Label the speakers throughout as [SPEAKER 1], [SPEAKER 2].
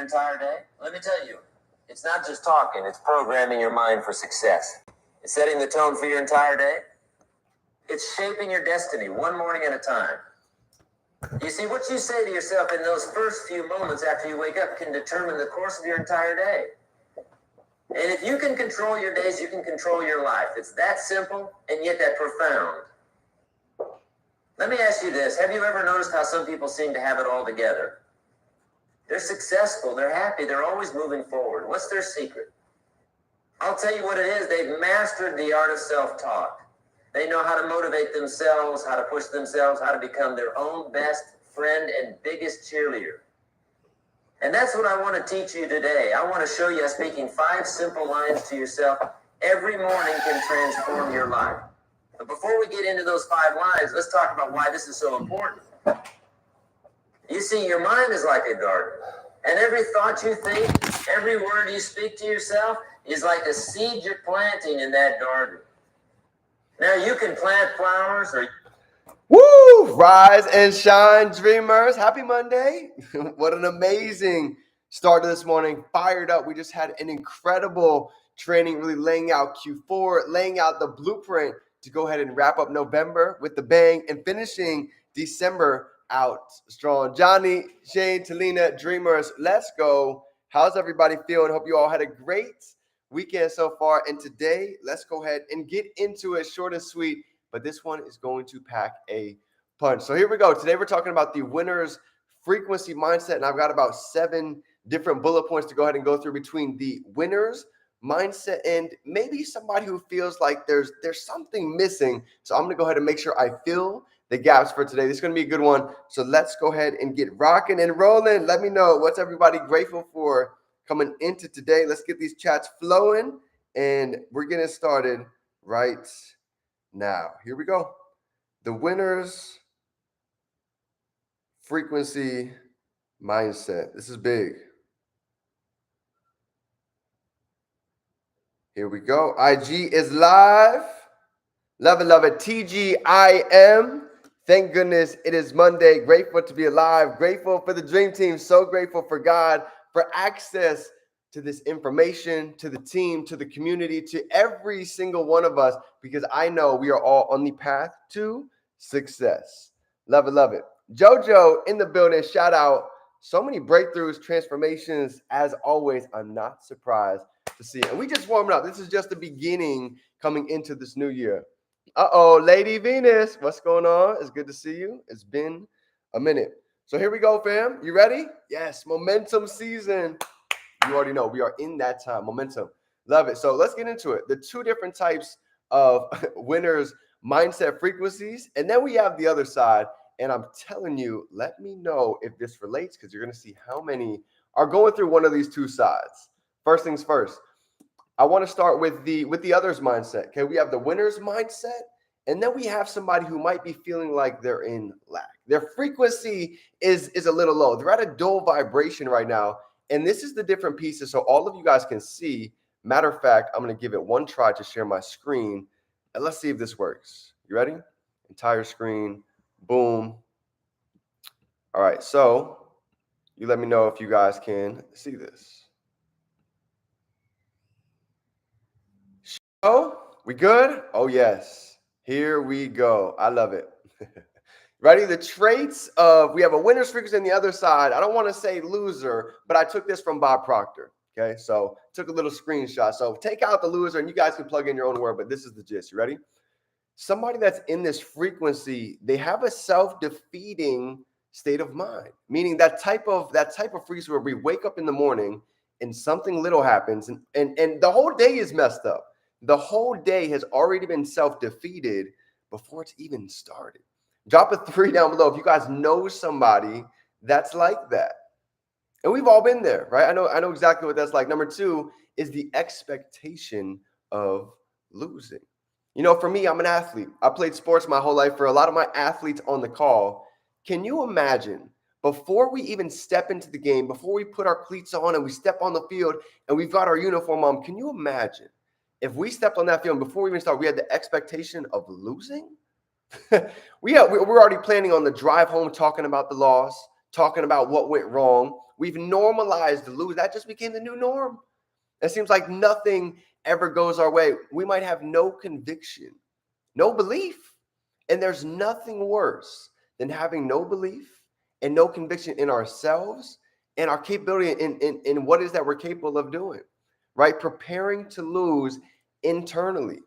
[SPEAKER 1] entire day? Let me tell you, it's not just talking, it's programming your mind for success. It's setting the tone for your entire day. It's shaping your destiny one morning at a time. You see, what you say to yourself in those first few moments after you wake up can determine the course of your entire day. And if you can control your days, you can control your life. It's that simple and yet that profound. Let me ask you this. Have you ever noticed how some people seem to have it all together? They're successful, they're happy, they're always moving forward. What's their secret? I'll tell you what it is. They've mastered the art of self-talk. They know how to motivate themselves, how to push themselves, how to become their own best friend and biggest cheerleader. And that's what I want to teach you today. I want to show you how speaking 5 simple lines to yourself every morning can transform your life. But before we get into those 5 lines, let's talk about why this is so important. You see, your mind is like a garden. And every thought you think, every word you speak to yourself is like a seed you're planting in that garden. Now, you can plant flowers or...
[SPEAKER 2] Woo! Rise and shine, dreamers. Happy Monday. What an amazing start to this morning. Fired up. We just had an incredible training, really laying out Q4, laying out the blueprint to go ahead and wrap up November with the bang and finishing December out strong. Johnny, Shane, Talina, dreamers, let's go. How's everybody feeling? Hope you all had a great weekend so far. And today, let's go ahead and get into it short and sweet. But this one is going to pack a punch. So here we go. Today we're talking about the winner's frequency mindset. And I've got about 7 different bullet points to go ahead and go through between the winner's mindset and maybe somebody who feels like there's something missing. So I'm going to go ahead and make sure I fill the gaps for today. This is going to be a good one. So let's go ahead and get rocking and rolling. Let me know what's everybody grateful for coming into today. Let's get these chats flowing. And we're getting started right now. Here we go. The winner's frequency mindset. This is big. Here we go. IG is live. Love it, love it. TGIM. Thank goodness it is Monday. Grateful to be alive. Grateful for the dream team. So grateful for God, for access to this information, to the team, to the community, to every single one of us, because I know we are all on the path to success. Love it, love it. JoJo in the building. Shout out. So many breakthroughs, transformations. As always, I'm not surprised to see it. And we just warmed up. This is just the beginning coming into this new year. Uh-oh, Lady Venus. What's going on? It's good to see you. It's been a minute. So here we go, fam. You ready? Yes, momentum season. You already know we are in that time. Momentum. Love it. So let's get into it. The 2 different types of winners' mindset frequencies. And then we have the other side. And I'm telling you, let me know if this relates, because you're going to see how many are going through one of these 2 sides. First things first. I want to start with the other's mindset. Okay, we have the winner's mindset, and then we have somebody who might be feeling like they're in lack. Their frequency is a little low. They're at a dull vibration right now. And this is the different pieces so all of you guys can see. Matter of fact, I'm going to give it one try to share my screen. And let's see if this works. You ready? Entire screen. Boom. All right. So you let me know if you guys can see this. Oh, we good? Oh, yes. Here we go. I love it. Ready? The traits of, we have a winner's frequency on the other side. I don't want to say loser, but I took this from Bob Proctor. Okay, so took a little screenshot. So take out the loser and you guys can plug in your own word, but this is the gist. You ready? Somebody that's in this frequency, they have a self-defeating state of mind, meaning that type of frequency where we wake up in the morning and something little happens and the whole day is messed up. The whole day has already been self-defeated before it's even started. Drop a 3 down below if you guys know somebody that's like that. And we've all been there, right? I know exactly what that's like. Number 2 is the expectation of losing. You know, for me, I'm an athlete. I played sports my whole life. For a lot of my athletes on the call, can you imagine before we even step into the game, before we put our cleats on and we step on the field and we've got our uniform on, can you imagine if we stepped on that field and before we even start, we had the expectation of losing? We're already planning on the drive home, talking about the loss, talking about what went wrong. We've normalized the lose. That just became the new norm. It seems like nothing ever goes our way. We might have no conviction, no belief. And there's nothing worse than having no belief and no conviction in ourselves and our capability in what is that we're capable of doing, right? Preparing to lose internally.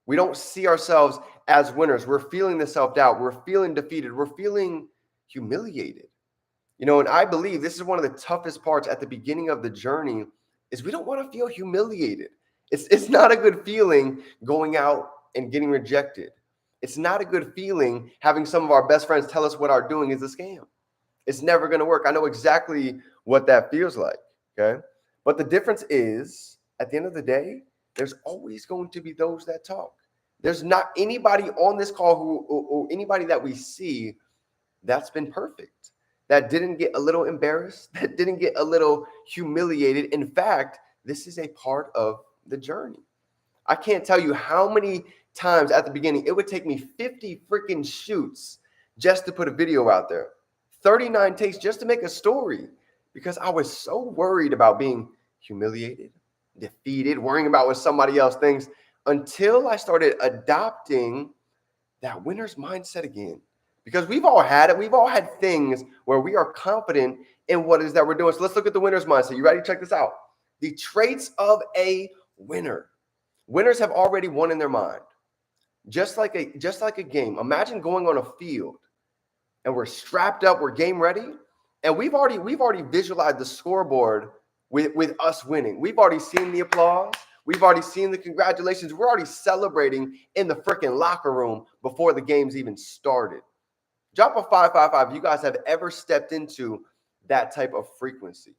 [SPEAKER 2] We don't see ourselves as winners. We're feeling the self-doubt. We're feeling defeated. We're feeling humiliated. And I believe this is one of the toughest parts at the beginning of the journey is we don't want to feel humiliated. It's not a good feeling going out and getting rejected. It's not a good feeling having some of our best friends tell us what our doing is a scam. It's never going to work. I know exactly what that feels like, okay? But the difference is, at the end of the day, there's always going to be those that talk. There's not anybody on this call or anybody that we see that's been perfect, that didn't get a little embarrassed, that didn't get a little humiliated. In fact, this is a part of the journey. I can't tell you how many times at the beginning it would take me 50 freaking shoots just to put a video out there, 39 takes just to make a story, because I was so worried about being humiliated, defeated, worrying about what somebody else thinks, until I started adopting that winner's mindset again. Because we've all had it. We've all had things where we are confident in what it is that we're doing. So let's look at the winner's mindset. You ready? Check this out. The traits of a winner. Winners have already won in their mind. Just like a game. Imagine going on a field and we're strapped up, we're game ready, and we've already visualized the scoreboard with us winning. We've already seen the applause. We've already seen the congratulations. We're already celebrating in the freaking locker room before the game's even started. Drop a 555 if you guys have ever stepped into that type of frequency.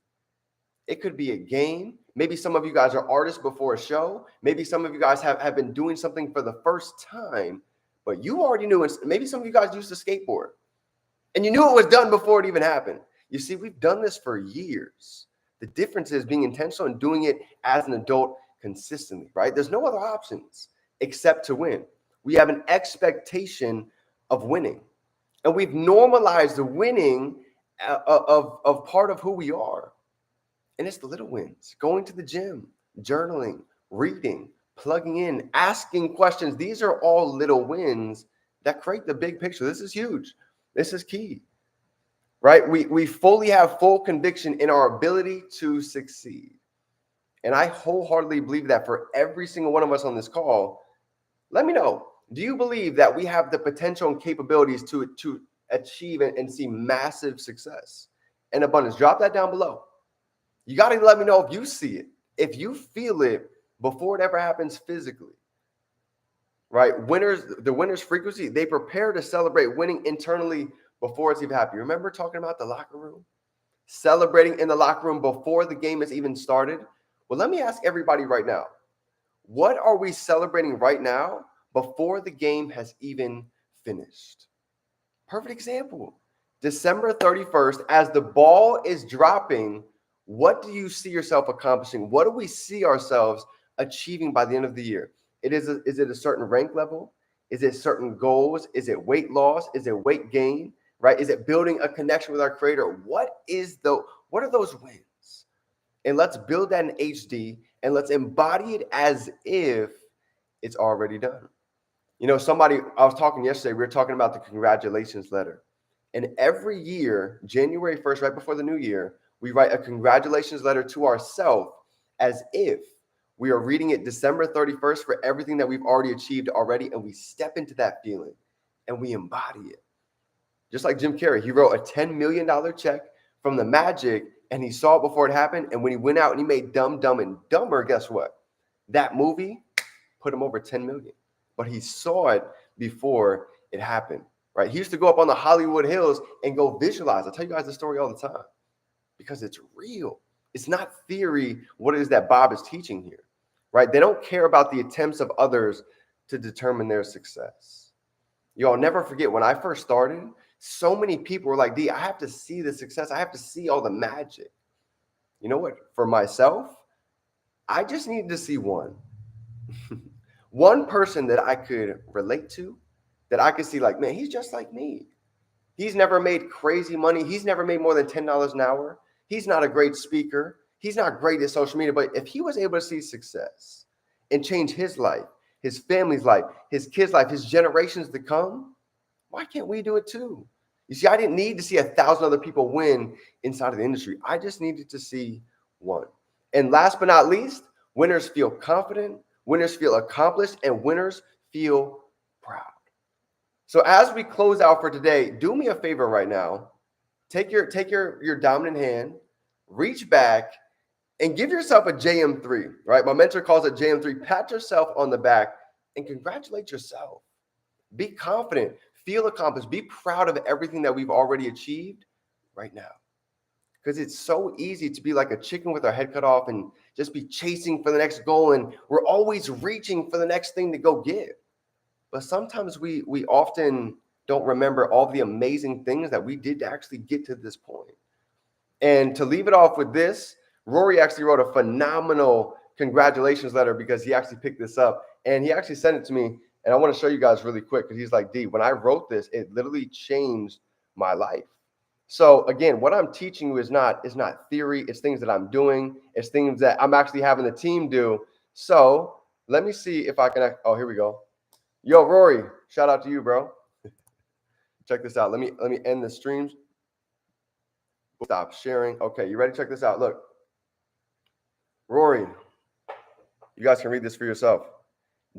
[SPEAKER 2] It could be a game. Maybe some of you guys are artists before a show. Maybe some of you guys have been doing something for the first time, but you already knew it. Maybe some of you guys used to skateboard and you knew it was done before it even happened. You see, we've done this for years. The difference is being intentional and doing it as an adult consistently, right? There's no other options except to win. We have an expectation of winning, and we've normalized the winning of part of who we are. And it's the little wins, going to the gym, journaling, reading, plugging in, asking questions. These are all little wins that create the big picture. This is huge. This is key, right? We fully have full conviction in our ability to succeed. And I wholeheartedly believe that for every single one of us on this call. Let me know, do you believe that we have the potential and capabilities to achieve and see massive success and abundance? Drop that down below. You got to let me know if you see it, if you feel it before it ever happens physically, right? The winner's frequency, they prepare to celebrate winning internally before it's even happening. Remember talking about the locker room? Celebrating in the locker room before the game has even started? Well, let me ask everybody right now, what are we celebrating right now before the game has even finished? Perfect example. December 31st, as the ball is dropping, what do you see yourself accomplishing? What do we see ourselves achieving by the end of the year? Is it a certain rank level? Is it certain goals? Is it weight loss? Is it weight gain? Right? Is it building a connection with our creator? What are those wins? And let's build that in HD and let's embody it as if it's already done. I was talking yesterday, we were talking about the congratulations letter. And every year, January 1st, right before the new year, we write a congratulations letter to ourselves as if we are reading it December 31st for everything that we've already achieved already. And we step into that feeling and we embody it. Just like Jim Carrey, he wrote a $10 million check from the Magic and he saw it before it happened. And when he went out and he made Dumb, Dumb and Dumber, guess what? That movie put him over 10 million. But he saw it before it happened, right? He used to go up on the Hollywood Hills and go visualize. I tell you guys the story all the time because it's real. It's not theory, what it is that Bob is teaching here, right? They don't care about the attempts of others to determine their success. Y'all never forget when I first started, so many people were like, D, I have to see the success. I have to see all the magic. You know what? For myself, I just needed to see one. One person that I could relate to, that I could see like, man, he's just like me. He's never made crazy money. He's never made more than $10 an hour. He's not a great speaker. He's not great at social media, but if he was able to see success and change his life, his family's life, his kids' life, his generations to come, why can't we do it too? You see, I didn't need to see 1,000 other people win inside of the industry. I just needed to see one. And last but not least, winners feel confident, winners feel accomplished, and winners feel proud. So as we close out for today, do me a favor right now. Take your dominant hand, reach back, and give yourself a JM3, right? My mentor calls it JM3. Pat yourself on the back and congratulate yourself. Be confident, feel accomplished, be proud of everything that we've already achieved right now. Because it's so easy to be like a chicken with our head cut off and just be chasing for the next goal. And we're always reaching for the next thing to go get. But sometimes we often don't remember all the amazing things that we did to actually get to this point. And to leave it off with this, Rory actually wrote a phenomenal congratulations letter because he actually picked this up and he actually sent it to me. And I want to show you guys really quick because he's like, D, when I wrote this, it literally changed my life. So again, what I'm teaching you is not theory. It's things that I'm doing. It's things that I'm actually having the team do. So let me see if I can. Oh, here we go. Yo, Rory, shout out to you, bro. Check this out. Let me end the streams. Stop sharing. Okay, you ready? Check this out. Look, Rory, you guys can read this for yourself.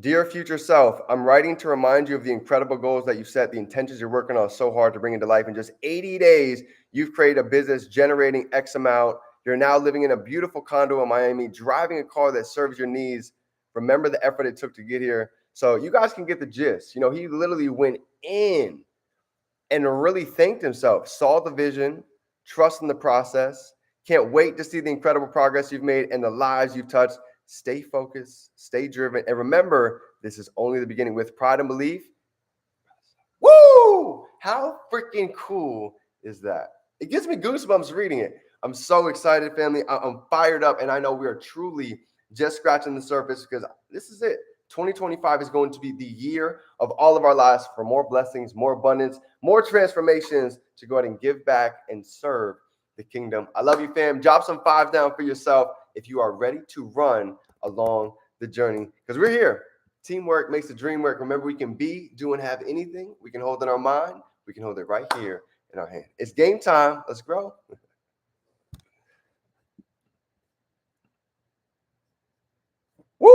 [SPEAKER 2] Dear future self, I'm writing to remind you of the incredible goals that you set, the intentions you're working on so hard to bring into life. In just 80 days, you've created a business generating X amount. You're now living in a beautiful condo in Miami, driving a car that serves your needs. Remember the effort it took to get here. So you guys can get the gist. You know, he literally went in and really thanked himself, saw the vision, trust in the process. Can't wait to see the incredible progress you've made and the lives you've touched. Stay focused, stay driven, and remember, this is only the beginning. With pride and belief. Woo! How freaking cool is that? It gives me goosebumps reading it. I'm so excited, family. I'm fired up, and I know we are truly just scratching the surface because this is it. 2025 is going to be the year of all of our lives for more blessings, more abundance, more transformations to go ahead and give back and serve the kingdom. I love you, fam. Drop some fives down for yourself if you are ready to run along the journey because we're here. Teamwork makes the dream work. Remember, we can be, do, and have anything we can hold in our mind. We can hold it right here in our hand. It's game time. Let's grow.